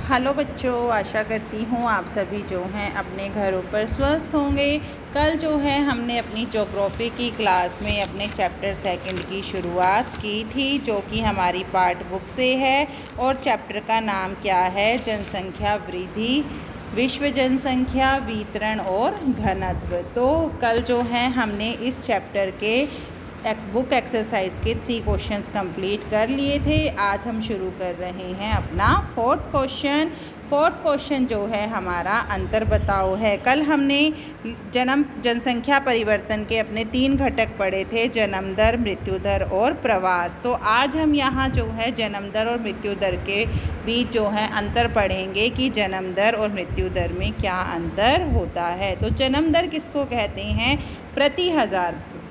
Hello बच्चों, आशा करती हूँ आप सभी जो हैं अपने घरों पर स्वस्थ होंगे। कल जो है हमने अपनी ज्योग्राफी की क्लास में अपने चैप्टर सेकंड की शुरुआत की थी, जो कि हमारी पाठ बुक से है। और चैप्टर का नाम क्या है? जनसंख्या वृद्धि, विश्व जनसंख्या वितरण और घनत्व। तो कल जो है हमने इस चैप्टर के बुक एक्सरसाइज के 3 क्वेश्चंस कंप्लीट कर लिए थे। आज हम शुरू कर रहे हैं अपना फोर्थ क्वेश्चन जो है हमारा अंतर बताओ है। कल हमने जनसंख्या परिवर्तन के अपने 3 घटक पढ़े थे, जन्म दर, मृत्यु दर और प्रवास। तो आज हम यहाँ जो है जन्म दर और मृत्यु दर के बीच जो है अंतर पढ़ेंगे कि जन्म दर और मृत्यु दर में क्या अंतर होता है। तो जन्म दर किसको कहते हैं?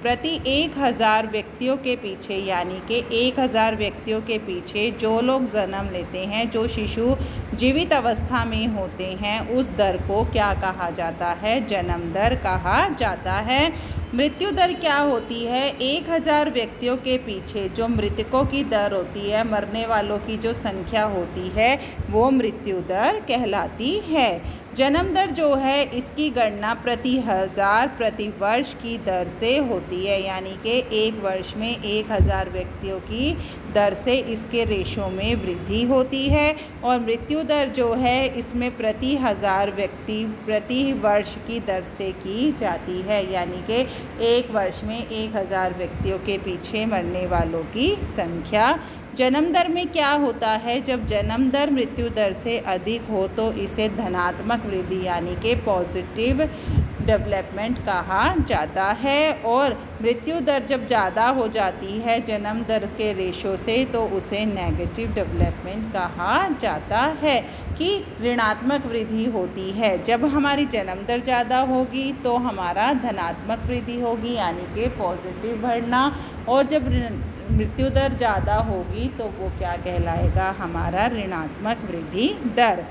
प्रति 1000 व्यक्तियों के पीछे, यानी कि 1000 व्यक्तियों के पीछे जो लोग जन्म लेते हैं, जो शिशु जीवित अवस्था में होते हैं, उस दर को क्या कहा जाता है? जन्म दर कहा जाता है। मृत्यु दर क्या होती है? 1000 व्यक्तियों के पीछे जो मृतकों की दर होती है, मरने वालों की जो संख्या होती है, वो मृत्यु दर कहलाती है। जन्म दर जो है इसकी गणना प्रति 1000 प्रति वर्ष की दर से होती है, यानी कि एक वर्ष में 1000 व्यक्तियों की दर से इसके रेशो में वृद्धि होती है। और मृत्यु दर जो है इसमें प्रति 1000 व्यक्ति प्रति वर्ष की दर से की जाती है, यानी कि एक वर्ष में 1000 व्यक्तियों के पीछे मरने वालों की संख्या। जन्म दर में क्या होता है? जब जन्म दर मृत्यु दर से अधिक हो तो इसे धनात्मक वृद्धि यानी कि पॉजिटिव डेवलपमेंट कहा जाता है। और मृत्यु दर जब ज़्यादा हो जाती है जन्म दर के रेशो से, तो उसे नेगेटिव डेवलपमेंट कहा जाता है कि ऋणात्मक वृद्धि होती है। जब हमारी जन्म दर ज़्यादा होगी तो हमारा धनात्मक वृद्धि होगी, यानी कि पॉजिटिव बढ़ना। और जब मृत्यु दर ज़्यादा होगी तो वो क्या कहलाएगा? हमारा ऋणात्मक वृद्धि दर।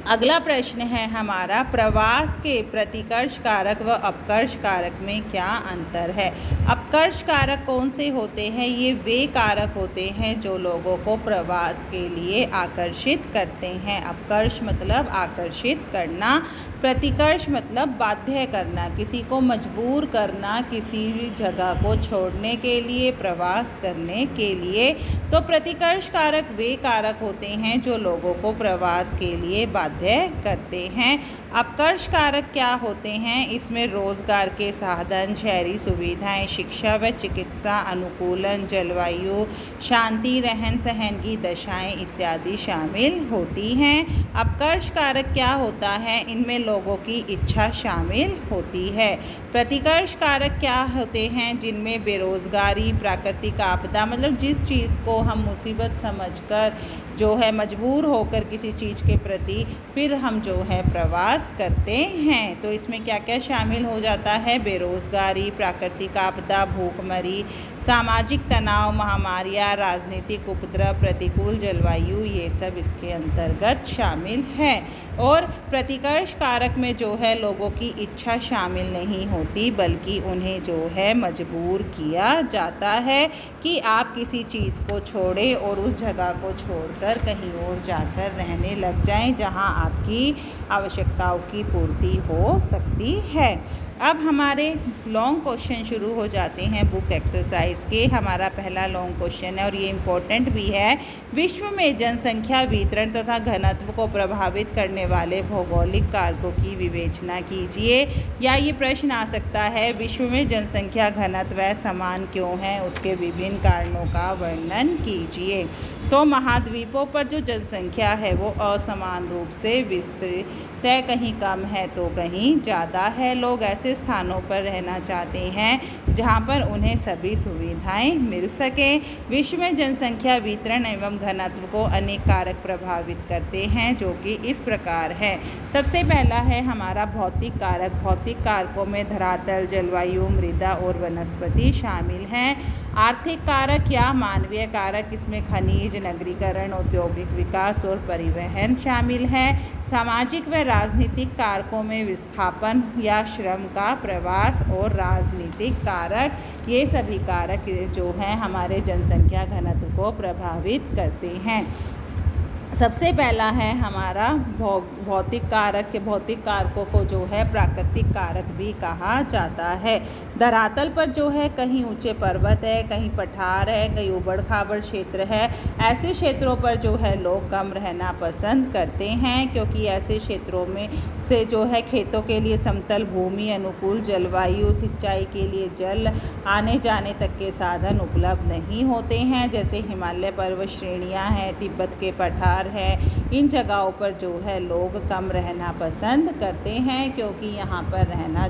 अगला प्रश्न है हमारा, प्रवास के प्रतिकर्ष कारक व अपकर्ष कारक में क्या अंतर है? अपकर्ष कारक कौन से होते हैं? ये वे कारक होते हैं जो लोगों को प्रवास के लिए आकर्षित करते हैं। अपकर्ष मतलब आकर्षित करना, प्रतिकर्ष मतलब बाध्य करना, किसी को मजबूर करना किसी भी जगह को छोड़ने के लिए, प्रवास करने के लिए। तो प्रतिकर्ष कारक वे कारक होते हैं जो लोगों को प्रवास के लिए बाध्य करते हैं। अपकर्ष कारक क्या होते हैं? इसमें रोजगार के साधन, शहरी सुविधाएं, शिक्षा व चिकित्सा, अनुकूलन, जलवायु, शांति, रहन सहन की दशाएं इत्यादि शामिल होती हैं। अपकर्ष कारक क्या होता है? इनमें लोगों की इच्छा शामिल होती है। प्रतिकर्ष कारक क्या होते हैं? जिनमें बेरोजगारी, प्राकृतिक आपदा, मतलब जिस चीज़ को हम मुसीबत समझकर जो है मजबूर होकर किसी चीज़ के प्रति फिर हम जो है प्रवास करते हैं। तो इसमें क्या क्या शामिल हो जाता है? बेरोजगारी, प्राकृतिक आपदा, भूखमरी, सामाजिक तनाव, महामारियाँ, राजनीतिक उपद्रव, प्रतिकूल जलवायु, ये सब इसके अंतर्गत शामिल है। और प्रतिकर्ष कारक में जो है लोगों की इच्छा शामिल नहीं होती, बल्कि उन्हें जो है मजबूर किया जाता है कि आप किसी चीज़ को छोड़ें और उस जगह को छोड़कर कहीं और जाकर रहने लग जाएं, जहां आपकी आवश्यकताओं की पूर्ति हो सकती है। अब हमारे लॉन्ग क्वेश्चन शुरू हो जाते हैं बुक एक्सरसाइज के। हमारा पहला लॉन्ग क्वेश्चन है और ये इम्पोर्टेंट भी है। विश्व में जनसंख्या वितरण तथा घनत्व को प्रभावित करने वाले भौगोलिक कारकों की विवेचना कीजिए। या ये प्रश्न आ सकता है, विश्व में जनसंख्या घनत्व समान क्यों है? उसके विभिन्न कारणों का वर्णन कीजिए। तो महाद्वीपों पर जो जनसंख्या है वो असमान रूप से विस्तृत है, कहीं कम है तो कहीं ज़्यादा है। लोग ऐसे स्थानों पर रहना चाहते हैं जहां पर उन्हें सभी सुविधाएं मिल सकें। विश्व में जनसंख्या वितरण एवं घनत्व को अनेक कारक प्रभावित करते हैं, जो कि इस प्रकार है। सबसे पहला है हमारा भौतिक कारक। भौतिक कारकों में धरातल, जलवायु, मृदा और वनस्पति शामिल हैं। आर्थिक कारक या मानवीय कारक, इसमें खनिज, नगरीकरण, औद्योगिक विकास और परिवहन शामिल है। सामाजिक व राजनीतिक कारकों में विस्थापन या श्रम का प्रवास और राजनीतिक कारक, ये सभी कारक जो हैं हमारे जनसंख्या घनत्व को प्रभावित करते हैं। सबसे पहला है हमारा भौतिक कारक के भौतिक कारकों को जो है प्राकृतिक कारक भी कहा जाता है। धरातल पर जो है कहीं ऊंचे पर्वत है, कहीं पठार है, कहीं उबड़ खाबड़ क्षेत्र है। ऐसे क्षेत्रों पर जो है लोग कम रहना पसंद करते हैं, क्योंकि ऐसे क्षेत्रों में से जो है खेतों के लिए समतल भूमि, अनुकूल जलवायु, सिंचाई के लिए जल, आने जाने तक के साधन उपलब्ध नहीं होते हैं। जैसे हिमालय पर्वत श्रेणियाँ हैं, तिब्बत के पठार है, इन जगहों पर जो है लोग कम रहना पसंद करते हैं, क्योंकि यहाँ पर रहना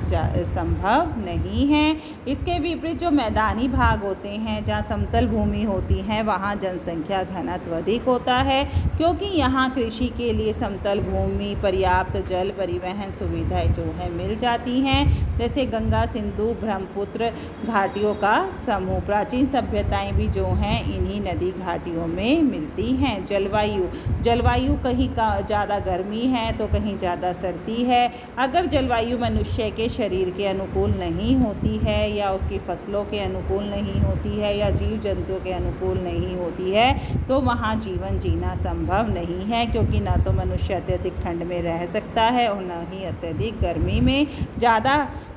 संभव नहीं है। इसके विपरीत जो मैदानी भाग होते हैं, जहाँ समतल भूमि होती है, वहाँ जनसंख्या घनत्व अधिक होता है, क्योंकि यहाँ कृषि के लिए समतल भूमि, पर्याप्त जल परिवहन सुविधाएं जो है मिल जाती हैं। जैसे गंगा, सिंधु, ब्रह्मपुत्र घाटियों का समूह। प्राचीन सभ्यताएं भी जो हैं इन्हीं नदी घाटियों में मिलती हैं। जलवायु कहीं का ज़्यादा गर्मी है तो कहीं ज़्यादा सर्दी है। अगर जलवायु मनुष्य के शरीर के अनुकूल नहीं होती है, या उसकी फसलों के अनुकूल नहीं होती है, या जीव जंतुओं के अनुकूल नहीं होती है, तो वहाँ जीवन जीना संभव नहीं है, क्योंकि ना तो मनुष्य अत्यधिक ठंड में रह सकता है और न ही अत्यधिक गर्मी में। ज़्यादा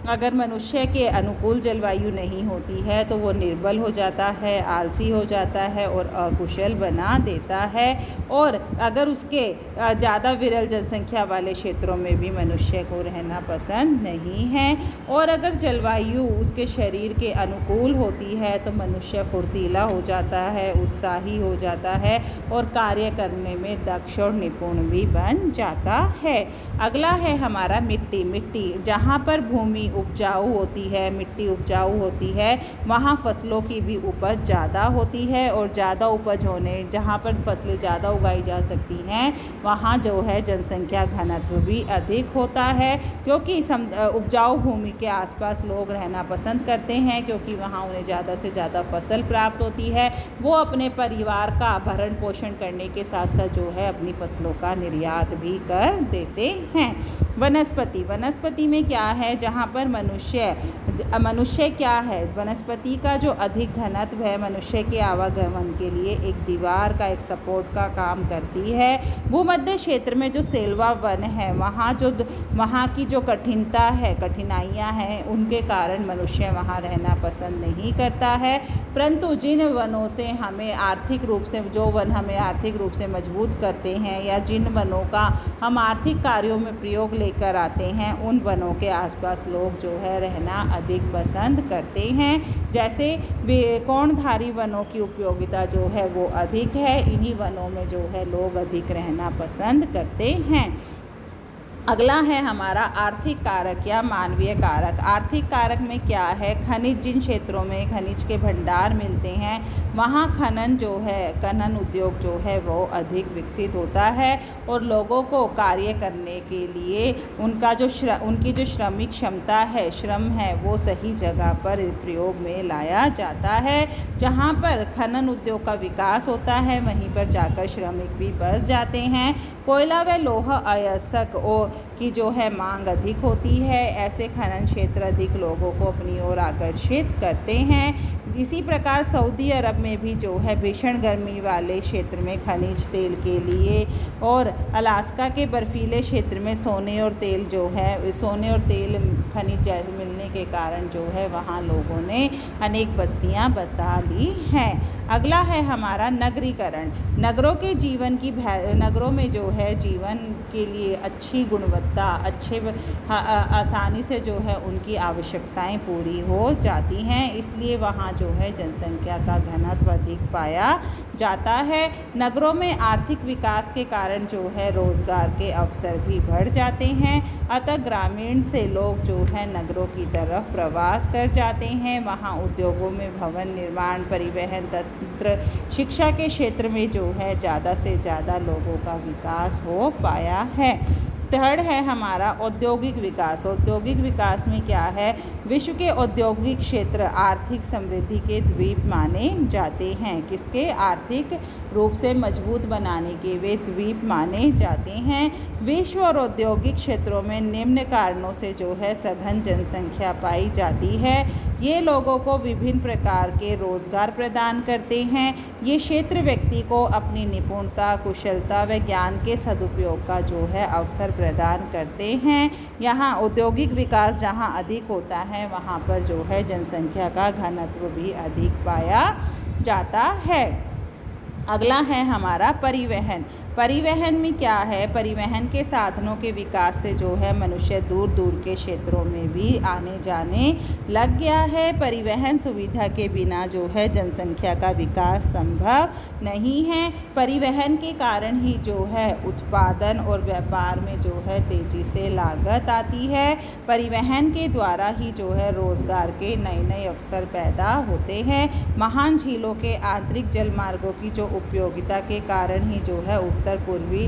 अगर मनुष्य के अनुकूल जलवायु नहीं होती है तो वो निर्बल हो जाता है, आलसी हो जाता है और अकुशल बना देता है। और अगर उसके ज़्यादा विरल जनसंख्या वाले क्षेत्रों में भी मनुष्य को रहना पसंद नहीं है। और अगर जलवायु उसके शरीर के अनुकूल होती है तो मनुष्य फुर्तीला हो जाता है, उत्साही हो जाता है और कार्य करने में दक्ष और निपुण भी बन जाता है। अगला है हमारा मिट्टी। जहाँ पर भूमि उपजाऊ होती है, मिट्टी उपजाऊ होती है, वहाँ फसलों की भी उपज ज़्यादा होती है, और ज़्यादा उपज होने जहाँ पर फसलें ज़्यादा उगाई जा सकती हैं, वहाँ जो है जनसंख्या घनत्व भी अधिक होता है, क्योंकि उपजाऊ भूमि के आसपास लोग रहना पसंद करते हैं, क्योंकि वहाँ उन्हें ज़्यादा से ज़्यादा फसल प्राप्त होती है। वो अपने परिवार का भरण पोषण करने के साथ साथ जो है अपनी फसलों का निर्यात भी कर देते हैं। वनस्पति में क्या है, जहाँ पर मनुष्य क्या है, वनस्पति का जो अधिक घनत्व है मनुष्य के आवागमन के लिए एक दीवार का, एक सपोर्ट का काम करती है। भूमध्य क्षेत्र में जो सेल्वा वन है, वहाँ की जो कठिनाइयाँ हैं, उनके कारण मनुष्य वहाँ रहना पसंद नहीं करता है। परंतु जिन वनों से हमें आर्थिक रूप से मजबूत करते हैं, या जिन वनों का हम आर्थिक कार्यों में प्रयोग लेकर आते हैं, उन वनों के आसपास लोग जो है रहना अधिक पसंद करते हैं। जैसे कोणधारी वनों की उपयोगिता जो है वो अधिक है, इन्हीं वनों में जो है लोग अधिक रहना पसंद करते हैं। अगला है हमारा आर्थिक कारक या मानवीय कारक। आर्थिक कारक में क्या है, खनिज, जिन क्षेत्रों में खनिज के भंडार मिलते हैं वहाँ खनन उद्योग जो है वो अधिक विकसित होता है, और लोगों को कार्य करने के लिए उनकी जो श्रमिक क्षमता है, श्रम है, वो सही जगह पर प्रयोग में लाया जाता है। जहाँ पर खनन उद्योग का विकास होता है वहीं पर जाकर श्रमिक भी बस जाते हैं। कोयला व लौह अयस्क की जो है मांग अधिक होती है। ऐसे खनन क्षेत्र अधिक लोगों को अपनी ओर आकर्षित करते हैं। इसी प्रकार सऊदी अरब में भी जो है भीषण गर्मी वाले क्षेत्र में खनिज तेल के लिए, और अलास्का के बर्फीले क्षेत्र में सोने और तेल खनिज मिलने के कारण जो है वहाँ लोगों ने अनेक बस्तियाँ बसा ली हैं। अगला है हमारा नगरीकरण। नगरों में जो है जीवन के लिए अच्छी गुणवत्ता, आसानी से जो है उनकी आवश्यकताएं पूरी हो जाती हैं, इसलिए वहाँ जो है जनसंख्या का घनत्व अधिक पाया जाता है। नगरों में आर्थिक विकास के कारण जो है रोजगार के अवसर भी बढ़ जाते हैं, अतः ग्रामीण से लोग जो है नगरों की तरफ प्रवास कर जाते हैं। वहाँ उद्योगों में भवन निर्माण, परिवहन तंत्र, शिक्षा के क्षेत्र में जो है ज़्यादा से ज़्यादा लोगों का विकास हो पाया है। थर्ड है हमारा औद्योगिक विकास। औद्योगिक विकास में क्या है, विश्व के औद्योगिक क्षेत्र आर्थिक समृद्धि के द्वीप माने जाते हैं। किसके, आर्थिक रूप से मजबूत बनाने के वे द्वीप माने जाते हैं। विश्व और औद्योगिक क्षेत्रों में निम्न कारणों से जो है सघन जनसंख्या पाई जाती है। ये लोगों को विभिन्न प्रकार के रोजगार प्रदान करते हैं। ये क्षेत्र व्यक्ति को अपनी निपुणता, कुशलता व ज्ञान के सदुपयोग का जो है अवसर प्रदान करते हैं। यहाँ औद्योगिक विकास जहाँ अधिक होता है वहाँ पर जो है जनसंख्या का घनत्व भी अधिक पाया जाता है। अगला है हमारा परिवहन। परिवहन में क्या है, परिवहन के साधनों के विकास से जो है मनुष्य दूर दूर के क्षेत्रों में भी आने जाने लग गया है। परिवहन सुविधा के बिना जो है जनसंख्या का विकास संभव नहीं है। परिवहन के कारण ही जो है उत्पादन और व्यापार में जो है तेजी से लागत आती है। परिवहन के द्वारा ही जो है रोजगार के नए नए अवसर पैदा होते हैं। महान झीलों के आंतरिक जलमार्गों की जो उपयोगिता के कारण ही जो है उत्तर पूर्वी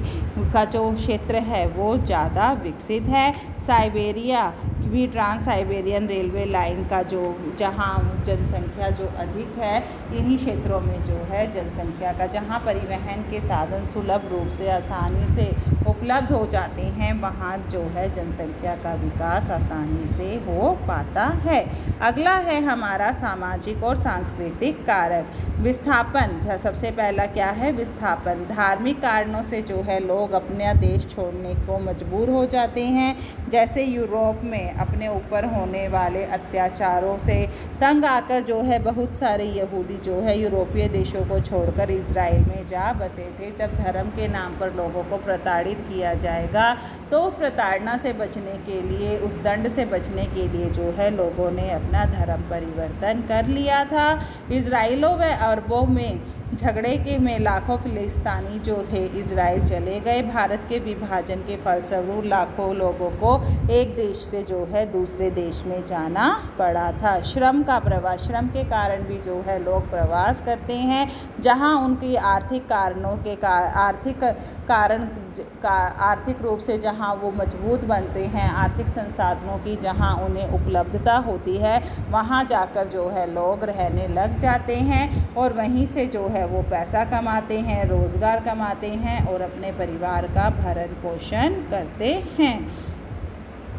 का जो क्षेत्र है वो ज़्यादा विकसित है। साइबेरिया भी ट्रांस साइबेरियन रेलवे लाइन का जो जहाँ जनसंख्या जो अधिक है, इन्हीं क्षेत्रों में जो है जनसंख्या का जहाँ परिवहन के साधन सुलभ रूप से आसानी से उपलब्ध हो जाते हैं वहाँ जो है जनसंख्या का विकास आसानी से हो पाता है। अगला है हमारा सामाजिक और सांस्कृतिक कारक। विस्थापन, सबसे पहला क्या है, विस्थापन। धार्मिक कारणों से जो है लोग अपना देश छोड़ने को मजबूर हो जाते हैं। जैसे यूरोप में अपने ऊपर होने वाले अत्याचारों से तंग आकर जो है बहुत सारे यहूदी जो है यूरोपीय देशों को छोड़कर इजराइल में जा बसे थे। जब धर्म के नाम पर लोगों को प्रताड़ित किया जाएगा तो उस प्रताड़ना से बचने के लिए, उस दंड से बचने के लिए जो है लोगों ने अपना धर्म परिवर्तन कर लिया था। इजराइलों व अरबों में झगड़े के में लाखों फिलिस्तीनी जो थे इजराइल चले गए। भारत के विभाजन के फलस्वरूप लाखों लोगों को एक देश से जो है दूसरे देश में जाना पड़ा था। श्रम का प्रवास, श्रम के कारण भी जो है लोग प्रवास करते हैं। जहां उनकी आर्थिक कारणों के आर्थिक रूप से जहां वो मजबूत बनते हैं, आर्थिक संसाधनों की जहां उन्हें उपलब्धता होती है वहां जाकर जो है लोग रहने लग जाते हैं और वहीं से जो है वो पैसा कमाते हैं, रोज़गार कमाते हैं और अपने परिवार का भरण पोषण करते हैं।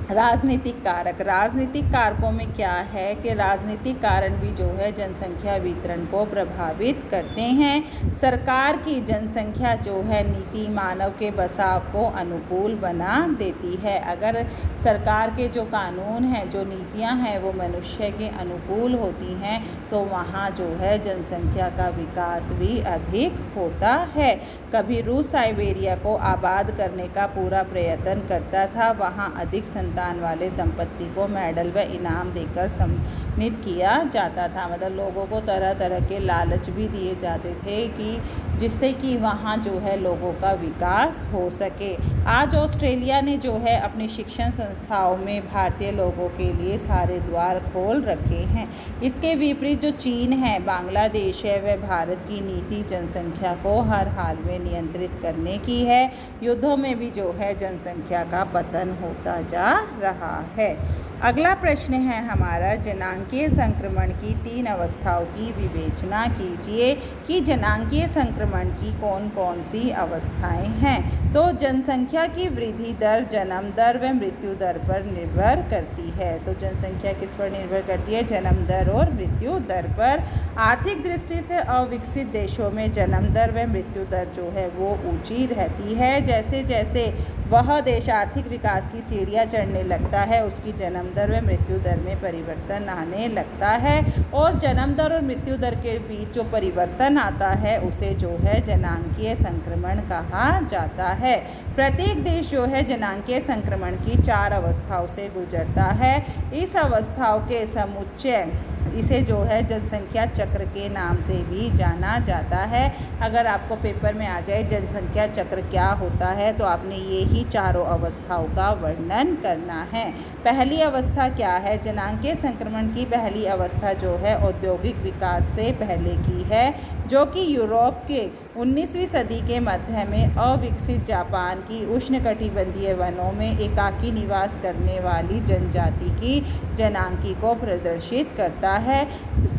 राजनीतिक कारक, राजनीतिक कारकों में क्या है कि राजनीतिक कारण भी जो है जनसंख्या वितरण को प्रभावित करते हैं। सरकार की जनसंख्या जो है नीति मानव के बसाव को अनुकूल बना देती है। अगर सरकार के जो कानून हैं, जो नीतियां हैं वो मनुष्य के अनुकूल होती हैं तो वहाँ जो है जनसंख्या का विकास भी अधिक होता है। कभी रूस साइबेरिया को आबाद करने का पूरा प्रयत्न करता था। वहाँ अधिक संतान वाले दंपत्ति को मेडल व इनाम देकर सम्मानित किया जाता था। मतलब लोगों को तरह तरह के लालच भी दिए जाते थे कि जिससे कि वहाँ जो है लोगों का विकास हो सके। आज ऑस्ट्रेलिया ने जो है अपनी शिक्षण संस्थाओं में भारतीय लोगों के लिए सारे द्वार खोल रखे हैं। इसके विपरीत जो चीन है, बांग्लादेश है, वह भारत की नीति जनसंख्या को हर हाल में नियंत्रित करने की है। युद्धों में भी जो है जनसंख्या का पतन होता जा रहा है। अगला प्रश्न है हमारा, जनांकीय संक्रमण की 3 अवस्थाओं की विवेचना कीजिए कि जनांकीय संक्रमण की कौन कौन सी अवस्थाएं हैं। तो जनसंख्या की वृद्धि दर जन्म दर व मृत्यु दर पर निर्भर करती है। तो जनसंख्या किस पर निर्भर करती है? जन्म दर और मृत्यु दर पर। आर्थिक दृष्टि से अविकसित देशों में जन्म दर व मृत्यु दर जो है वो ऊंची रहती है। जैसे जैसे वह देश आर्थिक विकास की सीढ़ियाँ चढ़ने लगता है उसकी जन्म दर व मृत्यु दर में परिवर्तन आने लगता है और जन्म दर और मृत्यु दर के बीच जो परिवर्तन आता है उसे जो है जनांकीय संक्रमण कहा जाता है। प्रत्येक देश जो है जनांकीय संक्रमण की 4 अवस्थाओं से गुजरता है। इस अवस्थाओं के समुच्चय इसे जो है जनसंख्या चक्र के नाम से भी जाना जाता है। अगर आपको पेपर में आ जाए जनसंख्या चक्र क्या होता है तो आपने ये ही चारों अवस्थाओं का वर्णन करना है। पहली अवस्था क्या है? जनांकीय संक्रमण की पहली अवस्था जो है औद्योगिक विकास से पहले की है। जो कि यूरोप के 19वीं सदी के मध्य में अविकसित जापान की उष्णकटिबंधीय वनों में एकाकी निवास करने वाली जनजाति की जनांकी को प्रदर्शित करता है।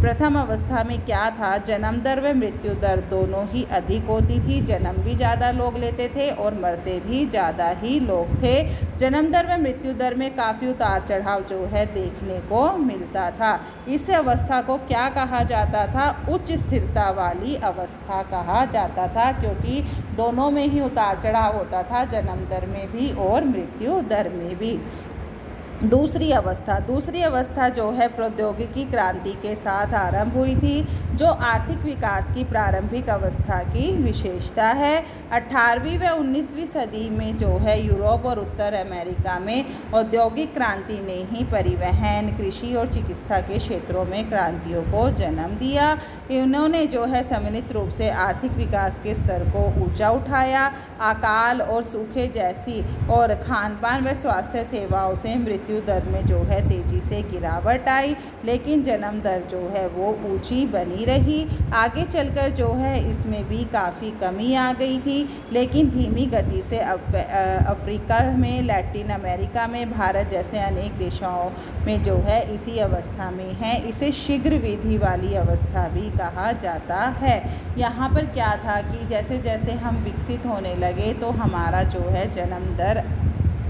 प्रथम अवस्था में क्या था, जन्म दर व मृत्यु दर दोनों ही अधिक होती थी। जन्म भी ज़्यादा लोग लेते थे और मरते भी ज़्यादा ही लोग थे। जन्म दर व मृत्यु दर में काफ़ी उतार चढ़ाव जो है देखने को मिलता था। इस अवस्था को क्या कहा जाता था, उच्च स्थिरता वाली अवस्था कहा जाता था, क्योंकि दोनों में ही उतार चढ़ाव होता था, जन्म दर में भी और मृत्यु दर में भी। दूसरी अवस्था जो है प्रौद्योगिकी क्रांति के साथ आरंभ हुई थी, जो आर्थिक विकास की प्रारंभिक अवस्था की विशेषता है। 18वीं व 19वीं सदी में जो है यूरोप और उत्तर अमेरिका में औद्योगिक क्रांति ने ही परिवहन, कृषि और चिकित्सा के क्षेत्रों में क्रांतियों को जन्म दिया। इन्होंने जो है सम्मिलित रूप से आर्थिक विकास के स्तर को ऊंचा उठाया। अकाल और सूखे जैसी और खान पान व स्वास्थ्य सेवाओं से मृत्यु दर में जो है तेजी से गिरावट आई, लेकिन जन्म दर जो है वो ऊंची बनी रही। आगे चलकर जो है इसमें भी काफ़ी कमी आ गई थी, लेकिन धीमी गति से अफ्रीका में, लैटिन अमेरिका में, भारत जैसे अनेक देशों में जो है इसी अवस्था में है। इसे शीघ्र वृद्धि वाली अवस्था भी कहा जाता है। यहाँ पर क्या था कि जैसे जैसे हम विकसित होने लगे तो हमारा जो है जन्म दर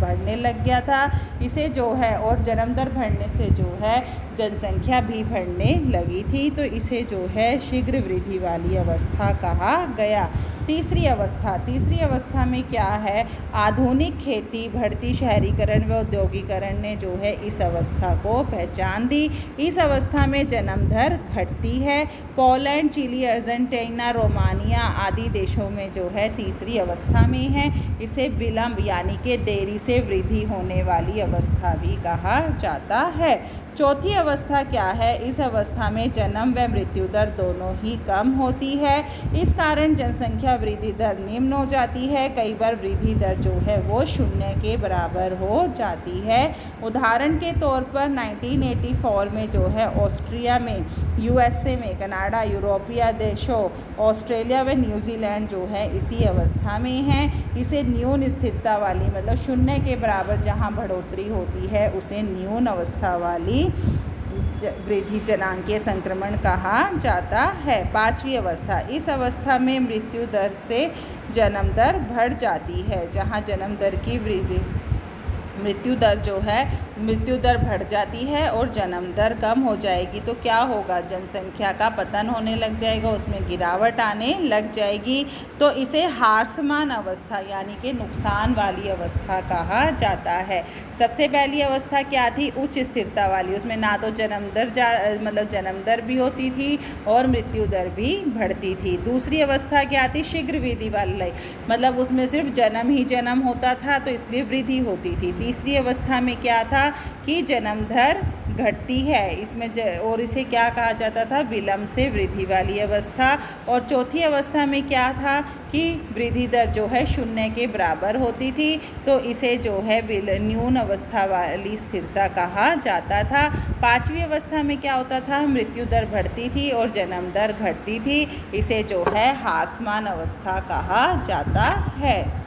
बढ़ने लग गया था। इसे जो है और जन्म दर बढ़ने से जो है जनसंख्या भी बढ़ने लगी थी, तो इसे जो है शीघ्र वृद्धि वाली अवस्था कहा गया। तीसरी अवस्था में क्या है, आधुनिक खेती, बढ़ती शहरीकरण व औद्योगिकरण ने जो है इस अवस्था को पहचान दी। इस अवस्था में जन्म दर घटती है। पोलैंड, चिली, अर्जेंटीना, रोमानिया आदि देशों में जो है तीसरी अवस्था में है। इसे विलंब यानी कि देरी से वृद्धि होने वाली अवस्था भी कहा जाता है। चौथी अवस्था क्या है, इस अवस्था में जन्म व मृत्यु दर दोनों ही कम होती है। इस कारण जनसंख्या वृद्धि दर निम्न हो जाती है। कई बार वृद्धि दर जो है वो शून्य के बराबर हो जाती है। उदाहरण के तौर पर 1984 में जो है ऑस्ट्रिया में, यूएसए में, कनाडा, यूरोपीय देशों, ऑस्ट्रेलिया व न्यूजीलैंड जो है इसी अवस्था में है। इसे न्यून स्थिरता वाली, मतलब शून्य के बराबर जहाँ बढ़ोतरी होती है उसे न्यून अवस्था वाली वृद्धि जनांकीय संक्रमण कहा जाता है। पांचवी अवस्था, इस अवस्था में मृत्यु दर से जन्म दर बढ़ जाती है। जहाँ जन्म दर की वृद्धि, मृत्यु दर बढ़ जाती है और जन्म दर कम हो जाएगी तो क्या होगा, जनसंख्या का पतन होने लग जाएगा, उसमें गिरावट आने लग जाएगी। तो इसे हार्समान अवस्था यानी कि नुकसान वाली अवस्था कहा जाता है। सबसे पहली अवस्था क्या थी, उच्च स्थिरता वाली, उसमें ना तो जन्म दर भी होती थी और मृत्यु दर भी बढ़ती थी। दूसरी अवस्था क्या थी, शीघ्र वृद्धि वाली, मतलब उसमें सिर्फ जन्म ही जन्म होता था तो इसलिए वृद्धि होती थी। तीसरी अवस्था में क्या था कि जन्म दर घटती है, इसमें और इसे क्या कहा जाता था, विलंब से वृद्धि वाली अवस्था। और चौथी अवस्था में क्या था कि वृद्धि दर जो है शून्य के बराबर होती थी, तो इसे जो है न्यून अवस्था वाली स्थिरता कहा जाता था। पांचवी अवस्था में क्या होता था, मृत्यु दर बढ़ती थी और जन्म दर घटती थी, इसे जो है हार्समान अवस्था कहा जाता है।